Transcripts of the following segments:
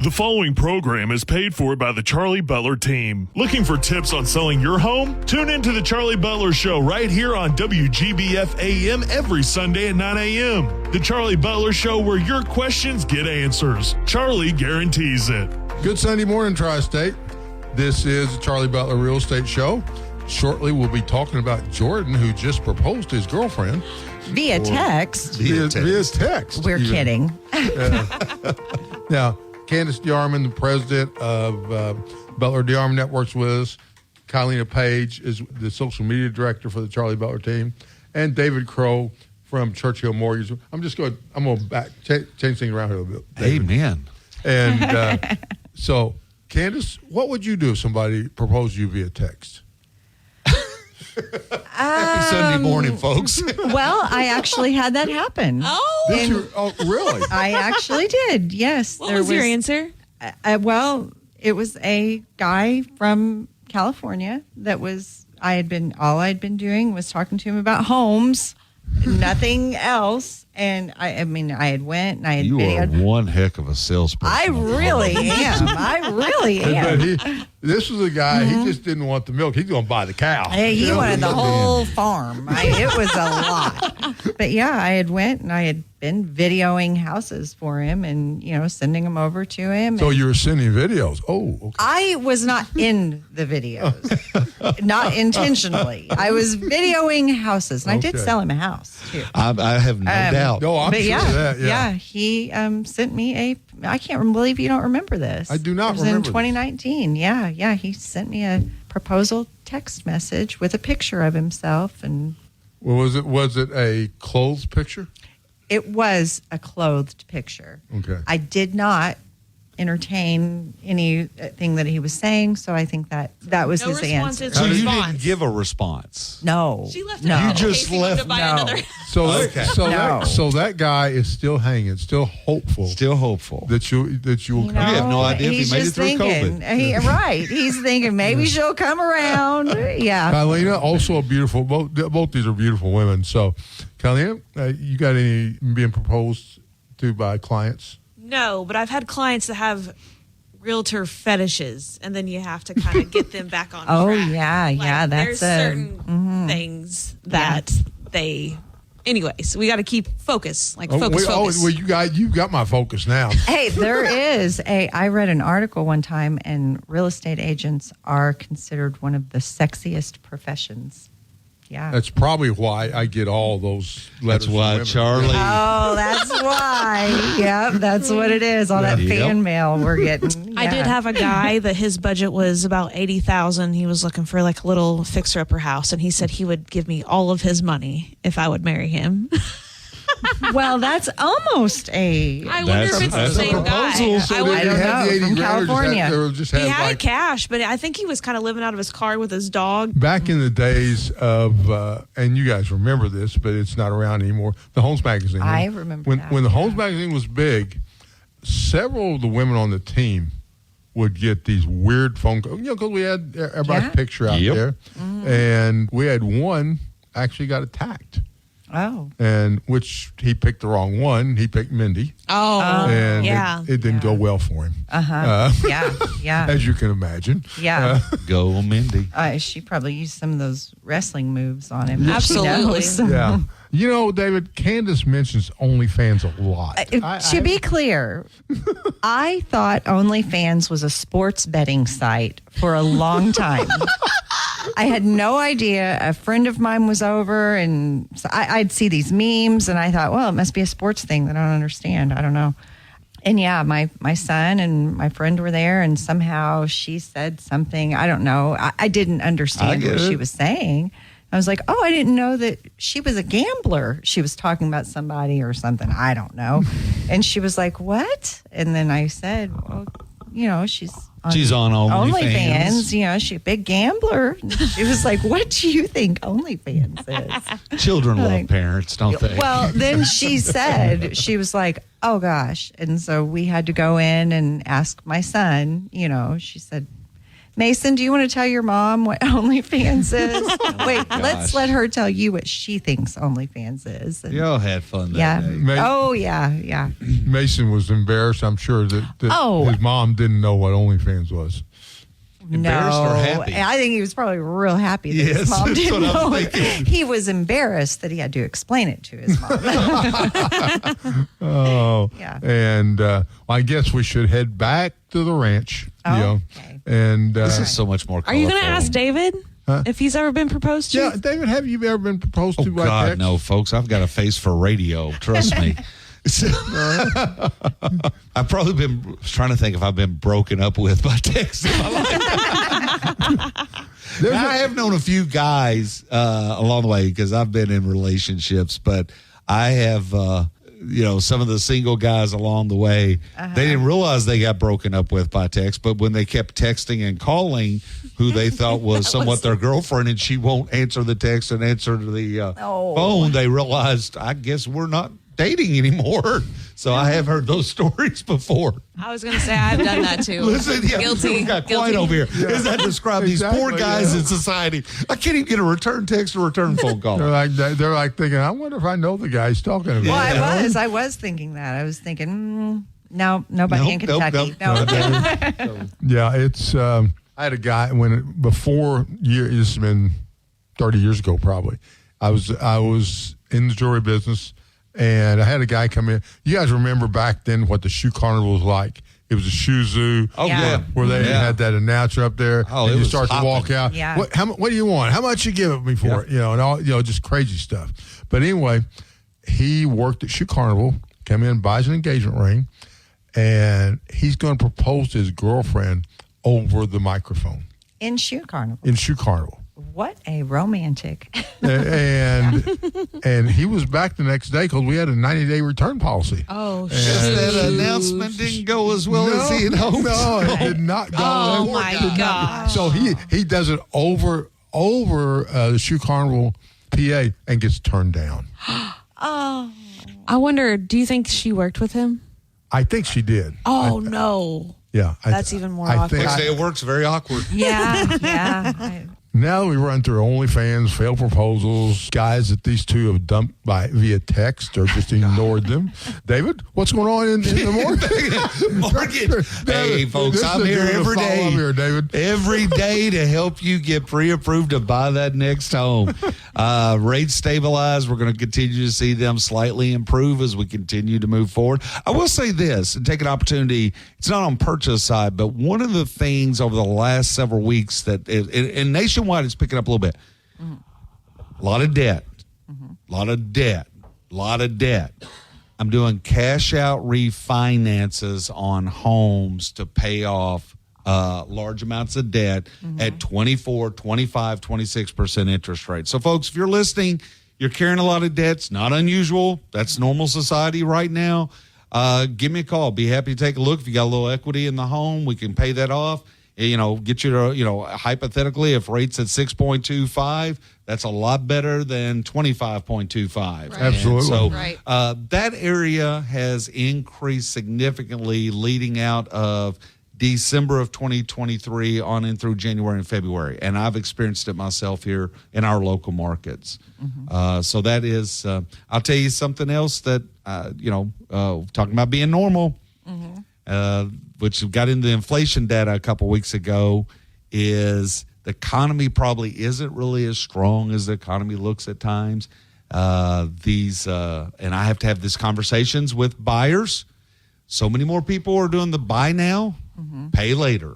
The following program is paid for by the Charlie Butler team. Looking for tips on selling your home? Tune into the Charlie Butler Show right here on WGBF AM every Sunday at 9 a.m. The Charlie Butler Show, where your questions get answers. Charlie guarantees it. Good Sunday morning, Tri-State. This is the Charlie Butler Real Estate Show. Shortly, we'll be talking about Jordan, who just proposed to his girlfriend. Via text. Via text. We're kidding. Now, Candace DeArmond, the president of Butler DeArmond Networks, with us. Kylena Page is the social media director for the Charlie Butler team. And David Crow from Churchill Mortgage. I'm going to change things around here a little bit. David. Amen. And so, Candace, what would you do if somebody proposed to you via text? Happy Sunday morning, folks. Well, I actually had that happen. Oh, really? I actually did, yes. What was your answer? Well, it was a guy from California that all I'd been doing was talking to him about homes, nothing else. And I had went and I had You videoed. are one heck of a salesperson. I really am. But this was a guy, he just didn't want the milk. He's going to buy the cow. Hey, he wanted the whole farm. It was a lot. But yeah, I had went and I had been videoing houses for him and, sending them over to him. So you were sending videos. Oh, okay. I was not in the videos, not intentionally. I was videoing houses, and I did sell him a house, too. I have no doubt. No, I'm sure of that. Yeah, he sent me I can't believe you don't remember this. I do not remember. It was in 2019. This. Yeah. He sent me a proposal text message with a picture of himself. And well, was it a clothes picture? It was a clothed picture. Okay. I did not entertain anything that he was saying, so I think that was his answer. So you didn't give a response? No. She left. No. You just left. So that guy is still hanging, still hopeful. That you will come. You have no idea if he made it through COVID. COVID. He's thinking maybe she'll come around. Yeah. Kylena, also a beautiful. Both these are beautiful women. So, Kylena, you got any being proposed to by clients? No, but I've had clients that have realtor fetishes, and then you have to kind of get them back on track. Oh, yeah. There's certain things that they... Anyways, we got to keep focus. Focus. Well, you got my focus now. Hey, there is I read an article one time, and real estate agents are considered one of the sexiest professions. Yeah. That's probably why I get all those letters. That's why, Charlie. Oh, that's why. Yeah, that's what it is. All that fan mail we're getting. Yeah. I did have a guy that his budget was about $80,000. He was looking for a little fixer-upper house, and he said he would give me all of his money if I would marry him. Well, that's almost I wonder if it's the same guy. So I don't know. From California. He had cash, but I think he was kind of living out of his car with his dog. Back in the days of, and you guys remember this, but it's not around anymore, the Homes Magazine. I remember that. When the Homes Magazine was big, several of the women on the team would get these weird phone calls, because we had everybody's picture out there. Mm-hmm. And we had one actually got attacked. Oh. And which he picked the wrong one. He picked Mindy. Oh. And it didn't go well for him. Yeah. As you can imagine. Yeah. Go Mindy. She probably used some of those wrestling moves on him. Absolutely. Yeah. David, Candace mentions OnlyFans a lot. To be clear, I thought OnlyFans was a sports betting site for a long time. I had no idea. A friend of mine was over, and so I'd see these memes, and I thought, well, it must be a sports thing that I don't understand. I don't know. And yeah, my son and my friend were there, and somehow she said something. I don't know. I didn't understand what she was saying. I was like, oh, I didn't know that she was a gambler. She was talking about somebody or something. I don't know. And she was like, what? And then I said, well, she's on OnlyFans. She's a big gambler. She was like, what do you think OnlyFans is? Children love parents, don't they? Well, then she said, she was like, oh, gosh. And so we had to go in and ask my son, she said, Mason, do you want to tell your mom what OnlyFans is? Wait, let's let her tell you what she thinks OnlyFans is. And, Y'all had fun that yeah. day. Oh, yeah. Mason was embarrassed, I'm sure, that his mom didn't know what OnlyFans was. Embarrassed or happy? I think he was probably real happy that Yes, his mom that's didn't what I'm know. thinking. He was embarrassed that he had to explain it to his mom. Oh, Yeah. And I guess we should head back to the ranch. Okay. And This is so much more Are colorful. you going to ask David if he's ever been proposed to? yeah, David, have you ever been proposed to by God, text? no, folks. I've got a face for radio. Trust me. I've probably been trying to think if I've been broken up with by text in my life. I have known a few guys along the way because I've been in relationships, but I have, some of the single guys along the way, they didn't realize they got broken up with by text, but when they kept texting and calling who they thought was somewhat their girlfriend and she won't answer the text and answer the phone, they realized, I guess we're not dating anymore. So I have heard those stories before. I was going to say I've done that too. Listen, Guilty. We got quiet over here. Does that describe these poor Exactly, guys yeah. in society? I can't even get a return text or return phone call. They're like thinking, I wonder if I know the guy he's talking about. Well, I was thinking that. I was thinking, no, nobody in Kentucky. Nope. Yeah, it's. I had a guy this has been 30 years ago probably. I was in the jewelry business, and I had a guy come in. You guys remember back then what the shoe carnival was like? It was a shoe zoo. Oh, yeah. Where they had that announcer up there, Oh, and it you was start hopping. to walk out. Yeah. What do you want? How much you give it me for it? And all just crazy stuff. But anyway, he worked at Shoe Carnival, came in, buys an engagement ring, and he's going to propose to his girlfriend over the microphone In Shoe Carnival. in Shoe Carnival. What a romantic. and he was back the next day because we had a 90-day return policy. Oh, Just shit. that announcement didn't go as well as he had hoped. No, it did not go. Oh, It my did not. gosh. So he does it over the Shoe Carnival PA and gets turned down. I wonder, do you think she worked with him? I think she did. Oh, no. Yeah. That's even more I awkward. think Next day it works very awkward. Yeah. Now that we run through OnlyFans, failed proposals, guys that these two have dumped via text or just ignored them. David, what's going on in the morning? Hey, folks, This I'm is here doing a every day. follow-up here, David. Every day to help you get pre-approved to buy that next home. Rates stabilize. We're going to continue to see them slightly improve as we continue to move forward. I will say this and take an opportunity. It's not on purchase side, but one of the things over the last several weeks that and nationwide it's picking up a little bit. A lot of debt. A lot of debt. I'm doing cash out refinances on homes to pay off large amounts of debt at 24, 25, 26% interest rate. So, folks, if you're listening, you're carrying a lot of debt. It's not unusual. That's normal society right now. Give me a call. Be happy to take a look. If you got a little equity in the home, we can pay that off. Get you to, hypothetically, if rates at 6.25, that's a lot better than 25.25. Right. Absolutely. So Right. that area has increased significantly leading out of December of 2023 on in through January and February. And I've experienced it myself here in our local markets. So that is, I'll tell you something else that, talking about being normal, which got into the inflation data a couple weeks ago, is the economy probably isn't really as strong as the economy looks at times. And I have to have these conversations with buyers. So many more people are doing the buy now, pay later.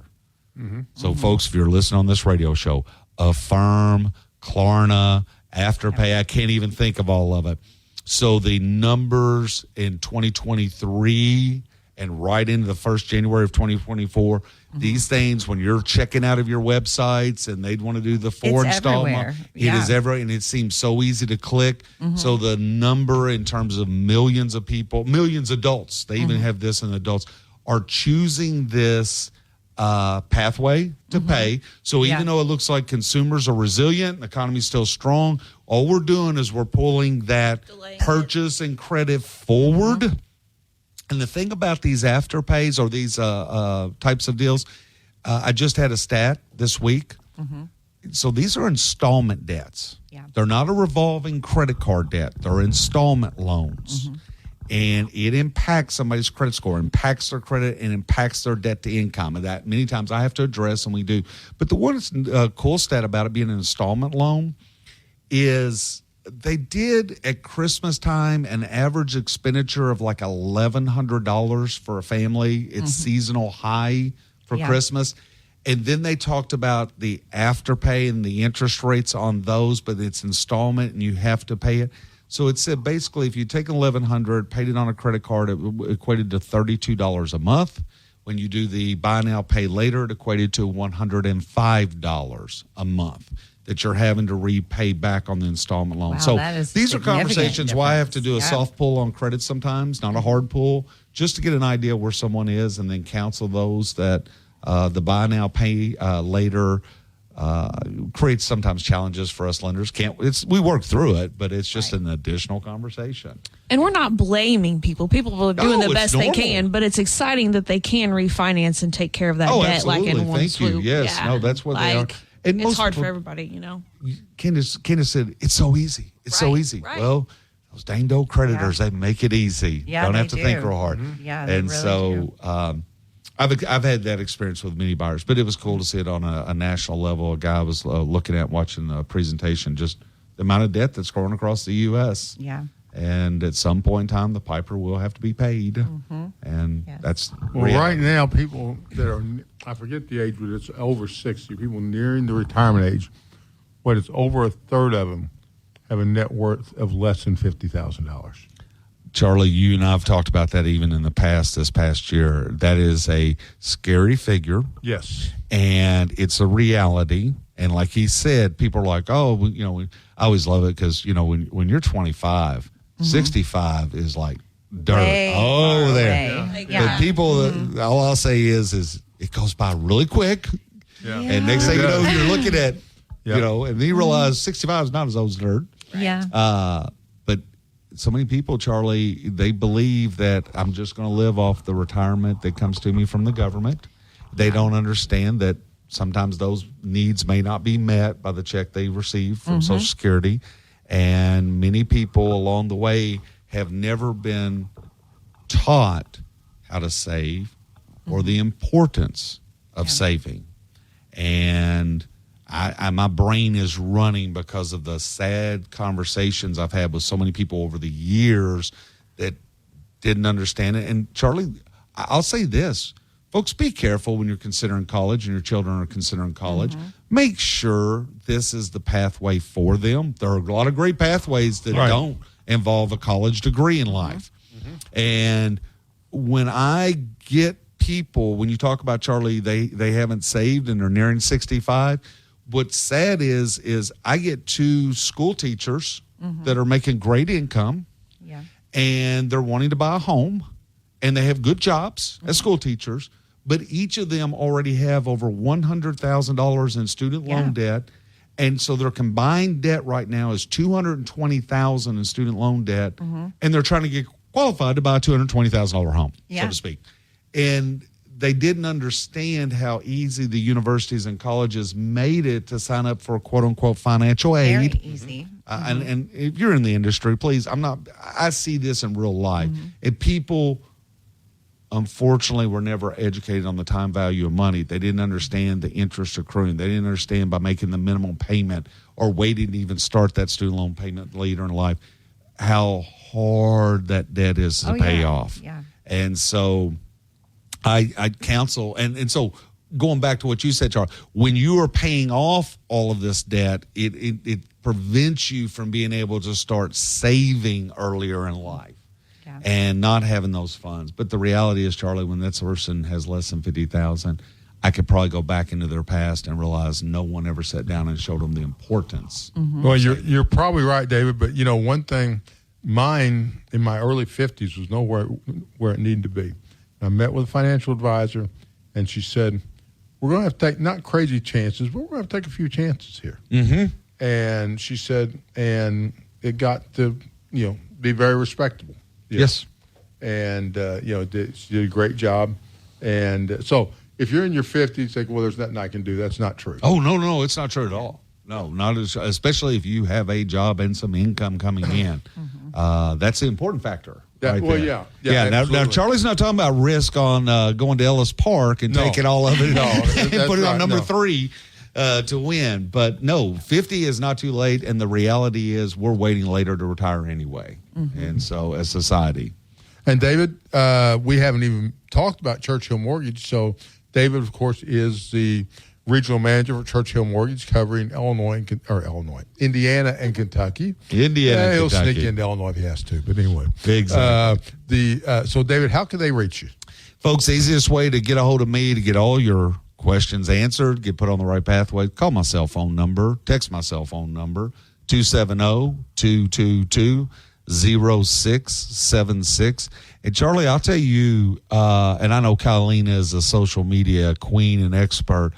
So, folks, if you're listening on this radio show, Affirm, Klarna, Afterpay, I can't even think of all of it. So the numbers in 2023 and right into the first January of 2024, these things, when you're checking out of your websites and they'd want to do the four It's installment, everywhere. it is everywhere, and it seems so easy to click. So the number in terms of millions of people, millions of adults, they even have this in adults, are choosing this pathway to pay. So even though it looks like consumers are resilient, the economy's still strong, all we're doing is we're pulling that purchase and credit forward. And the thing about these afterpays or these types of deals, I just had a stat this week. So these are installment debts. Yeah. They're not a revolving credit card debt. They're installment loans. And it impacts somebody's credit score, impacts their credit, and impacts their debt to income. And that many times I have to address, and we do. But the one cool stat about it being an installment loan is they did at Christmas time an average expenditure of like $1,100 for a family. It's seasonal high for Christmas. And then they talked about the afterpay and the interest rates on those, but it's installment and you have to pay it. So it said basically if you take $1,100, paid it on a credit card, it equated to $32 a month. When you do the buy now, pay later, it equated to $105 a month that you're having to repay back on the installment loan. Wow, so that is these are significant conversations why I have to do a difference. soft pull on credit sometimes, not a hard pull, just to get an idea where someone is and then counsel those that the buy now, pay later creates sometimes challenges for us lenders. We work through it, but it's just an additional conversation. And we're not blaming people. People are doing No, the it's best they normal. can, but it's exciting that they can refinance and take care of that debt absolutely. like in one Thank you. swoop. Yes. Yeah. No, that's what they are. Like, And it's most hard people- for everybody, you know. Candace said, it's so easy. It's so Right, easy. right. Well, those danged old creditors, they make it easy. Yeah, Don't they have to think do. real hard. Yeah, they and really so I've had that experience with many buyers, but it was cool to see it on a national level. A guy was looking at watching the presentation, just the amount of debt that's going across the U.S. Yeah. And at some point in time, the piper will have to be paid. And Yes. that's Well, reality. right now, people that are, I forget the age, but it's over 60, people nearing the retirement age, but it's over a third of them have a net worth of less than $50,000. Charlie, you and I have talked about that even in the past, this past year. That is a scary figure, Yes. and it's a reality. And like he said, people are like, oh, I always love it because, when you're 25, 65 is like dirt. Way Oh, far there. away. But people, all I'll say is it goes by really quick. Yeah. And next thing you know, you're looking at, Yep. and then you realize 65 is not as old as dirt. Yeah. But so many people, Charlie, they believe that I'm just going to live off the retirement that comes to me from the government. They don't understand that sometimes those needs may not be met by the check they receive from Social Security. And many people along the way have never been taught how to save or the importance of saving. And my brain is running because of the sad conversations I've had with so many people over the years that didn't understand it. And Charlie, I'll say this. Folks, be careful when you're considering college and your children are considering college. Make sure this is the pathway for them. There are a lot of great pathways that don't involve a college degree in life. And when I get people, when you talk about, Charlie, they haven't saved and they're nearing 65, what's sad is I get 2 school teachers that are making great income and they're wanting to buy a home and they have good jobs as school teachers, but each of them already have over $100,000 in student loan debt. And so their combined debt right now is $220,000 in student loan debt, and they're trying to get qualified to buy a $220,000 home, so to speak. And they didn't understand how easy the universities and colleges made it to sign up for quote unquote financial aid. Very easy. And if you're in the industry, please, I see this in real life. And people, unfortunately, were never educated on the time value of money. They didn't understand the interest accruing. They didn't understand by making the minimum payment or waiting to even start that student loan payment later in life, how hard that debt is to pay off. Yeah. And so I counsel, and so going back to what you said, Charles, when you are paying off all of this debt, it prevents you from being able to start saving earlier in life and not having those funds. But the reality is, Charlie, when that person has less than $50,000, I could probably go back into their past and realize no one ever sat down and showed them the importance. Well, you're probably right, David, but one thing, mine in my early 50s was nowhere where it needed to be. I met with a financial advisor, and she said, we're going to have to take not crazy chances, but we're going to have to take a few chances here. And she said, and it got to, be very respectable. Yes. And, she did a great job. And so if you're in your 50s, think, well, there's nothing I can do. That's not true. Oh, no, it's not true at all. No, not especially if you have a job and some income coming in. That's the important factor. Right well, there. yeah. Now, Charlie's not talking about risk on going to Ellis Park and taking all of it and put it on number 3 to win. But no, 50 is not too late, and the reality is we're waiting later to retire anyway. And so, as society. And David, we haven't even talked about Churchill Mortgage. So David, of course, is the regional manager for Churchill Mortgage, covering Indiana and Kentucky. Indiana, he'll Kentucky. sneak into Illinois if he has to. But anyway, exactly. So David, how can they reach you, folks? The easiest way to get a hold of me to get all your questions answered, get put on the right pathway, call my cell phone number, text my cell phone number 270-222-0676. And Charlie, I'll tell you, and I know Kylena is a social media queen and expert.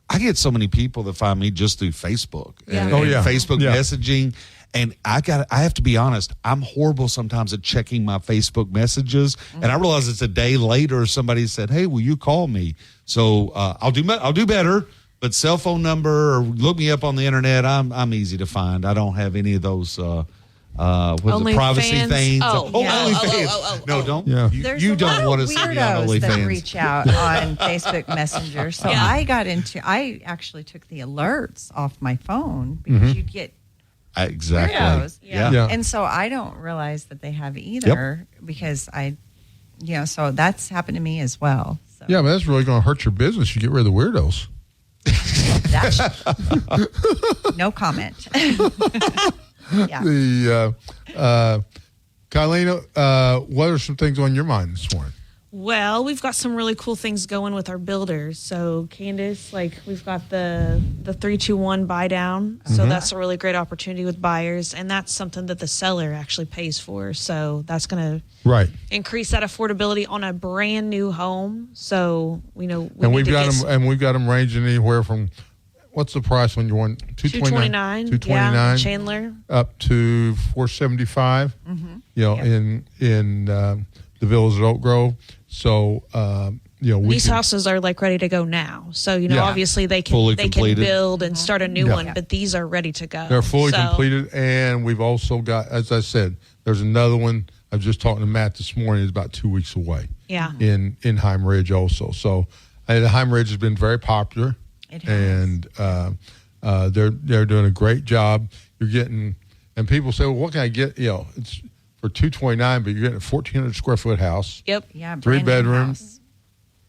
I get so many people that find me just through Facebook and Facebook messaging. And I have to be honest, I'm horrible sometimes at checking my Facebook messages. And I realize it's a day later, somebody said, hey, will you call me? So I'll do better. But cell phone number, or look me up on the internet. I'm easy to find. I don't have any of those privacy things. No, don't. Yeah. You don't want to see me on weirdos that OnlyFans. reach out on Facebook Messenger. So I actually took the alerts off my phone because you'd get Exactly. weirdos. Yeah. And so I don't realize that they have either because so that's happened to me as well. So Yeah, but that's really going to hurt your business. You get rid of the weirdos. no comment. Kylena, what are some things on your mind this morning? Well, we've got some really cool things going with our builders. So, Candace, we've got the 3-2-1 buy down. So that's a really great opportunity with buyers, and that's something that the seller actually pays for. So that's going to increase that affordability on a brand new home. So we've got them ranging anywhere from, what's the price when you want $229? $229. Chandler Up to $475. In the villas at Oak Grove. So these houses are ready to go now. So obviously they can build and start a new one, but these are ready to go. They're fully completed, and we've also got, as I said, there's another one. I was just talking to Matt this morning. It's about 2 weeks away. Yeah. In Heim Ridge also. So the Heim Ridge has been very popular. It has. And they're doing a great job. You're getting, and people say, well, what can I get? It's for $229, but you're getting a 1,400 square foot house. Yep. Yeah. 3 bedrooms.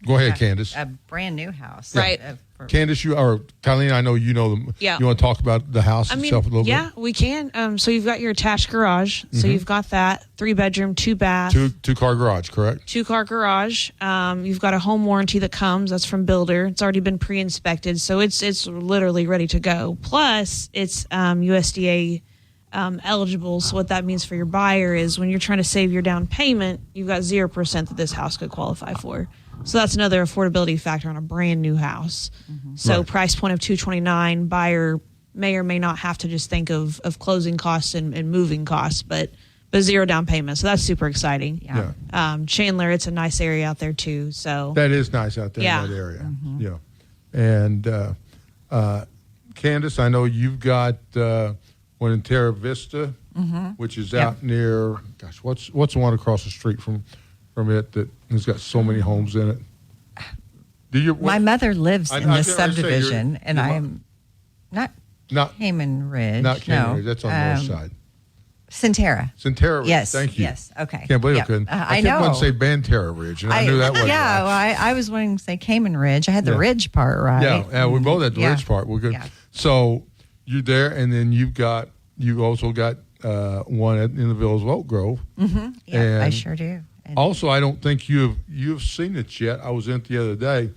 Go ahead, Candace. A brand new house. Right. Candace, Kylena, I know you know them. Yeah. You want to talk about the house itself a little bit? Yeah, we can. So you've got your attached garage. So you've got that 3 bedroom, 2 bath. Two car garage, correct? 2 car garage. You've got a home warranty that comes. That's from Builder. It's already been pre-inspected. So it's literally ready to go. Plus, it's USDA eligible. So what that means for your buyer is when you're trying to save your down payment, you've got 0% that this house could qualify for. So that's another affordability factor on a brand new house. So price point of $229, buyer may or may not have to just think of closing costs and moving costs, but 0 down payment. So that's super exciting. Yeah. Chandler, it's a nice area out there too. So that is nice out there in that area. Yeah. And Candace, I know you've got one in Terra Vista, which is out near, what's the one across the street from it that has got so many homes in it? My mother lives in this subdivision, and I I'm not Cayman Ridge. Not Cayman Ridge. That's on the north side. Centerra. Centerra Ridge. Yes. Thank you. Yes. Okay. Can't believe I couldn't. I kept wanting to say Banterra Ridge, and I knew that wasn't Yeah. right. Well, I was wanting to say Cayman Ridge. I had the ridge part right. Yeah. We both had the ridge part. We're good. Yeah. So you're there, and then you also got one in the Villas of Oak Grove. Yeah, I sure do. And also, I don't think you've seen it yet. I was in it the other day.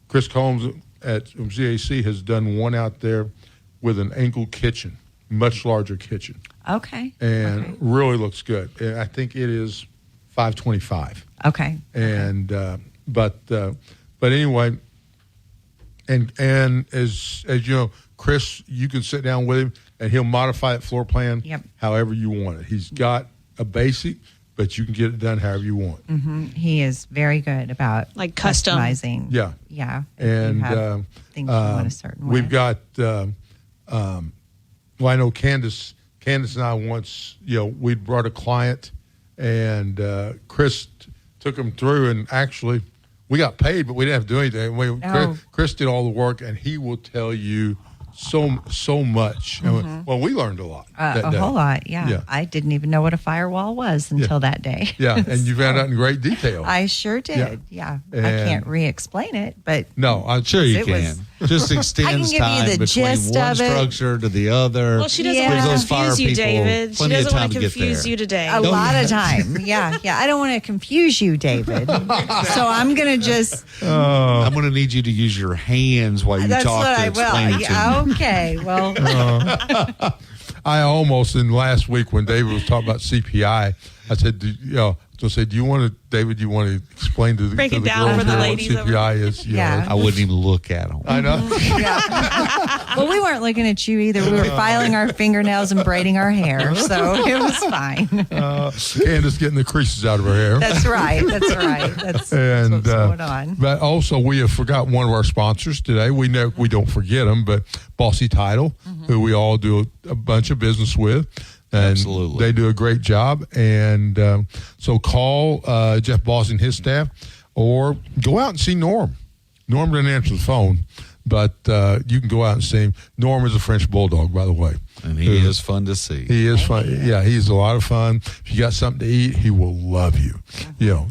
Chris Combs at ZAC has done one out there with an angle kitchen, much larger kitchen. Okay. And really looks good. And I think it is $525. Okay. And but anyway, and as you know, Chris, you can sit down with him and he'll modify that floor plan however you want it. He's got a basic, but you can get it done however you want. He is very good about Like custom. customizing. Yeah. Yeah. If And you have things you want a certain way. we've got, well, I know Candace and I once, we brought a client, and Chris took them through, and actually we got paid, but we didn't have to do anything. Chris did all the work, and he will tell you so much. Well, we learned a lot that day. A whole lot, yeah. I didn't even know what a firewall was until that day. Yeah, and you found out in great detail. I sure did, yeah. I And- can't re-explain it, but No, I'm Sure you It can. was- Just extends give you time the between gist one of it. structure to the other. Well, she doesn't Yeah. want to Gives those fire confuse you, people David. She plenty of doesn't time want to to get confuse there. you today. a lot of time. Yeah. I don't want to confuse you, David. So I'm going to just, I'm going to need you to use your hands while you that's talk what to I explain will. it to me. Okay, well, I almost, in last week when David was talking about CPI, I said, do you want to, David, you want to explain to the, Break to it the down girls for the here ladies what CPI is? Yeah. I wouldn't even look at them. I know. well, we weren't looking at you either. We were filing our fingernails and braiding our hair, so it was fine. Candace getting the creases out of her hair. That's right. That's And what's going on. But also, we have forgotten one of our sponsors today. We know we don't forget them, but Bossy Title, who we all do a bunch of business with. And Absolutely. they do a great job. And so call Jeff Bossy and his staff, or go out and see Norm. Norm didn't answer the phone, but you can go out and see him. Norm is a French bulldog, by the way. And he is fun to see. He is fun. Yeah, he's a lot of fun. If you got something to eat, he will love you.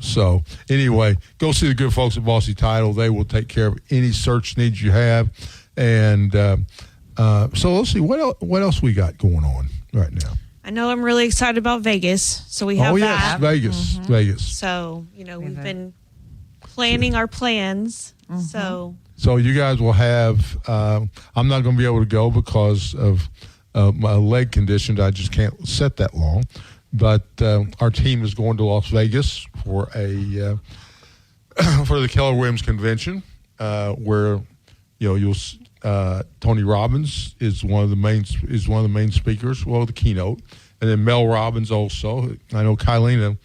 So anyway, go see the good folks at Bossy Title. They will take care of any search needs you have. And so let's see, what else we got going on right now? I know I'm really excited about Vegas, so we have that. Vegas. So, we've been planning our plans. So you guys will have, I'm not going to be able to go because of my leg conditions. I just can't sit that long. But our team is going to Las Vegas for for the Keller Williams Convention, where Tony Robbins is one of the main speakers. Well, the keynote, and then Mel Robbins also. I know Kylena.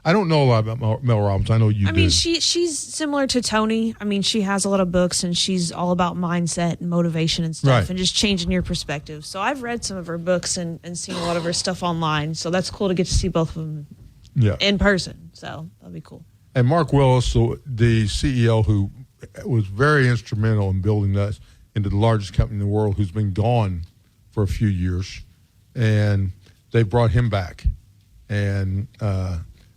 I don't know a lot about Mel Robbins. I know you do. I mean, she's similar to Tony. I mean, she has a lot of books, and she's all about mindset and motivation and stuff, Right. and just changing your perspective. So I've read some of her books and seen a lot of her stuff online. So that's cool to get to see both of them in person. So that'll be cool. And Mark Willis, the CEO who was very instrumental in building us into the largest company in the world, who's been gone for a few years, and they brought him back. And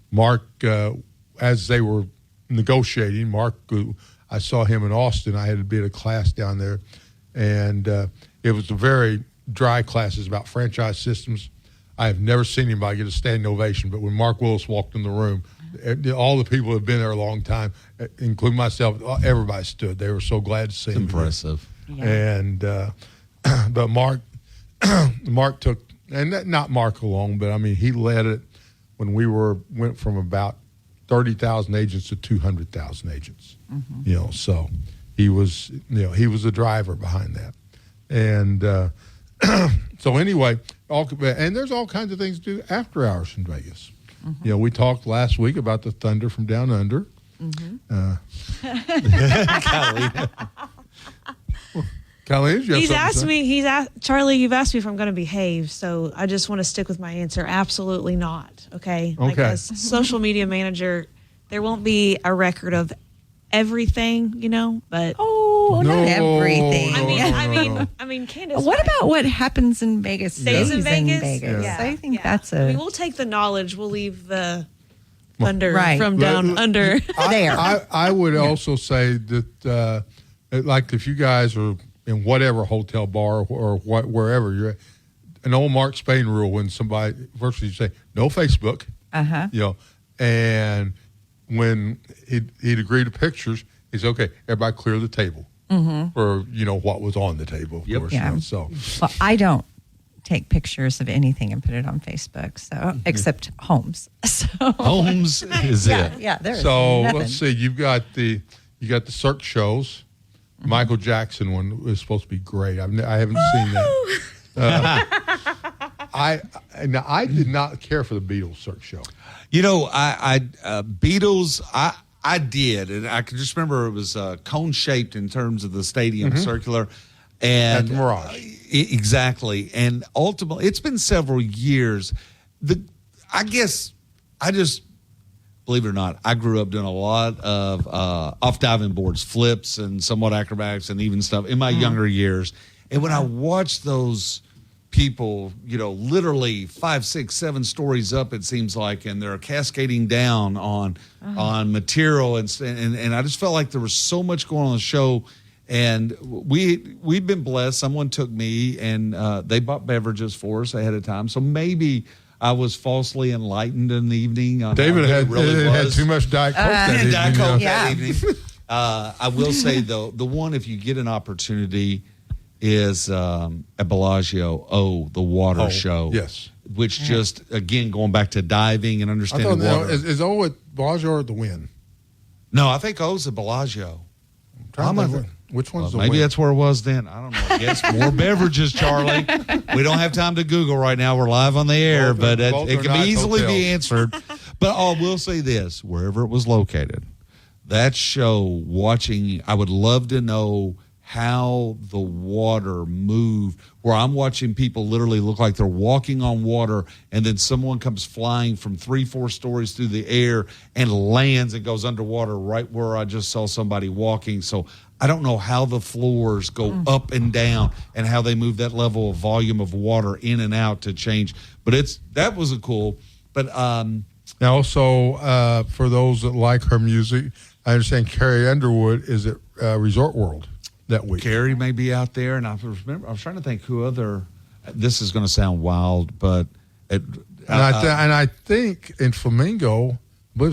Mark, as they were negotiating, Mark, I saw him in Austin. I had to be at a class down there, and it was a very dry class. It's about franchise systems. I have never seen anybody get a standing ovation, but when Mark Willis walked in the room, all the people who have been there a long time, including myself, everybody stood. They were so glad to see him. Impressive. Yeah. And but Mark took, and not Mark alone, but I mean, he led it when we went from about 30,000 agents to 200,000 agents. So he was the driver behind that. And so anyway, and there's all kinds of things to do after hours in Vegas. We talked last week about the Thunder from Down Under. Kylena, Charlie, you've asked me if I'm going to behave, so I just want to stick with my answer. Absolutely not. Okay. Like, Okay. as social media manager, there won't be a record of everything, but not everything. I mean, Candace. What about what happens in Vegas Stays in Vegas? Yeah. I think that's we'll take the knowledge. We'll leave the thunder Right. from down under. there. I would also say that, like, if you guys are in whatever hotel bar or wherever you're at, an old Mark Spain rule when somebody, first you say, no Facebook, and when he'd agree to pictures, he said, okay, everybody clear the table for, what was on the table, of course. Yeah. So, Well, I don't take pictures of anything and put it on Facebook, so except homes. So Holmes is it. yeah, there's so nothing. let's see. You got the Cirque shows. Michael Jackson one was supposed to be great. I haven't seen that. I did not care for the Beatles Cirque show. Beatles, I did, and I can just remember it was cone shaped in terms of the stadium, circular, and At the Mirage. Exactly. And ultimately, it's been several years. I guess I just believe it or not, I grew up doing a lot of off diving boards, flips, and somewhat acrobatics, and even stuff in my younger years. And when I watched those people, literally 5, 6, 7 stories up, it seems like, and they're cascading down on material, and I just felt like there was so much going on in the show, and we've been blessed. Someone took me, and they bought beverages for us ahead of time, so maybe I was falsely enlightened in the evening. David had too much Diet Coke that evening. Diet Coke that evening. I will say though, the one, if you get an opportunity, is at Bellagio, the water show. Yes. Which just, again, going back to diving and understanding water. Is O at Bellagio or the Wynn? No, I think O's at Bellagio. Which one's the maybe Wynn? that's where it was then. I don't know. I guess more beverages, Charlie. We don't have time to Google right now. We're live on the air, but it can easily be answered. But I will say this, wherever it was located, that show, I would love to know how the water moved, where I'm watching people literally look like they're walking on water, and then someone comes flying from 3-4 stories through the air and lands and goes underwater right where I just saw somebody walking. So I don't know how the floors go up and down and how they move that level of volume of water in and out to change. But that was a cool. But now also for those that like her music, I understand Carrie Underwood is at Resort World that week. Carrie may be out there, and I was trying to think who other. This is going to sound wild, but I think in Flamingo, I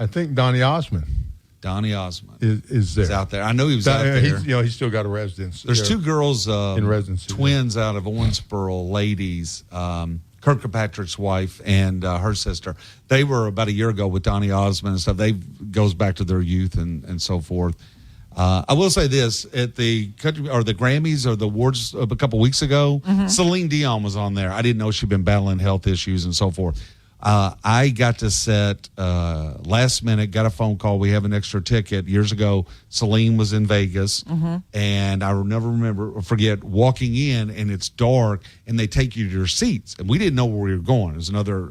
think Donny Osmond. Donny Osmond is there. He's out there. I know he was out there. He's still got a residence. There's 2 girls in residency, twins out of Owensboro, ladies. Kirkpatrick's wife and her sister. They were about a year ago with Donny Osmond and stuff. They goes back to their youth and so forth. I will say this, at the Grammys or the awards a couple weeks ago, Celine Dion was on there. I didn't know she'd been battling health issues and so forth. I got to set last minute, got a phone call. We have an extra ticket. Years ago, Celine was in Vegas, and I never forget walking in, and it's dark, and they take you to your seats. And we didn't know where we were going. It was another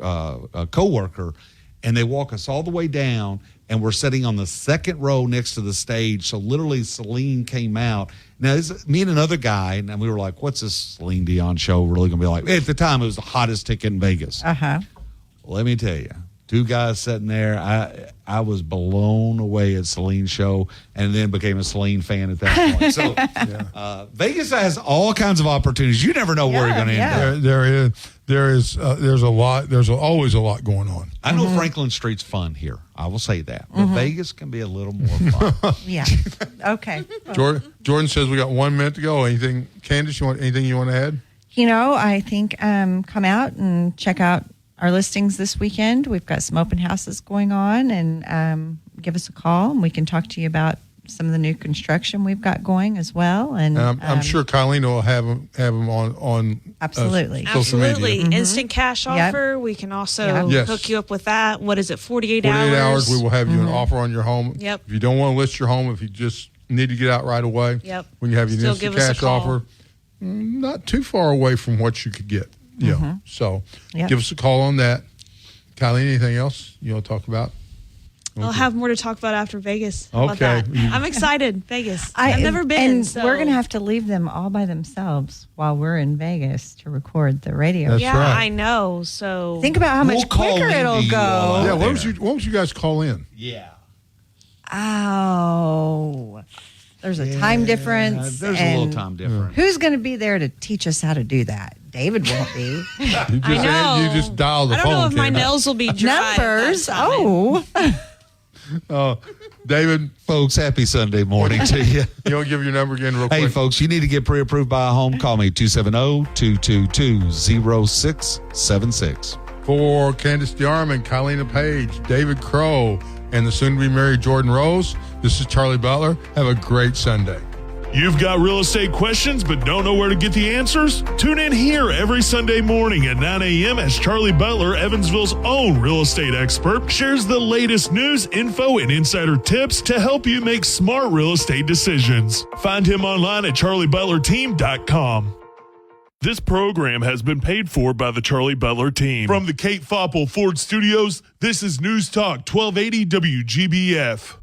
coworker, and they walk us all the way down, and we're sitting on the second row next to the stage. So literally Celine came out. Now, me and another guy, and we were like, what's this Celine Dion show really going to be like? At the time, it was the hottest ticket in Vegas. Let me tell you, 2 guys sitting there, I was blown away at Celine's show, and then became a Celine fan at that point. So Vegas has all kinds of opportunities. You never know where you're going to end up. There's always a lot going on. Mm-hmm. I know Franklin Street's fun here. I will say that. But Vegas can be a little more fun. Yeah. Okay. Jordan says we got 1 minute to go. Anything, Candace, anything you want to add? I think come out and check out our listings this weekend. We've got some open houses going on, and give us a call, and we can talk to you about some of the new construction we've got going as well. And I'm sure Kylena will have them on absolutely. Social media. Absolutely. Instant cash offer. We can also hook you up with that. What is it, 48 hours? 48 hours, we will have you an offer on your home. Yep. If you don't want to list your home, if you just need to get out right away, we can have you an instant cash offer. Not too far away from what you could get. Yeah. So give us a call on that. Kylena, anything else you want to talk about? I'll have more to talk about after Vegas. How about that? I'm excited. Vegas. I've never been. And we're going to have to leave them all by themselves while we're in Vegas to record the radio. That's right. I know. So think about how much quicker it'll go. Yeah, why don't you guys call in? Yeah. Oh, there's a time difference. There's a little time difference. Who's going to be there to teach us how to do that? David won't be. I know. You just dial the phone. I don't know if my nails will be dry. Numbers. David. Folks, happy Sunday morning to you. You want to give your number again real quick? Hey, folks, you need to get pre-approved by a home. Call me 270-222-0676. For Candace DeArmond, Kylena Page, David Crow, and the soon-to-be married Jordan Rose, this is Charlie Butler. Have a great Sunday. You've got real estate questions but don't know where to get the answers? Tune in here every Sunday morning at 9 a.m. as Charlie Butler, Evansville's own real estate expert, shares the latest news, info, and insider tips to help you make smart real estate decisions. Find him online at charliebutlerteam.com. This program has been paid for by the Charlie Butler team. From the Kate Foppel Ford Studios, this is Newstalk 1280 WGBF.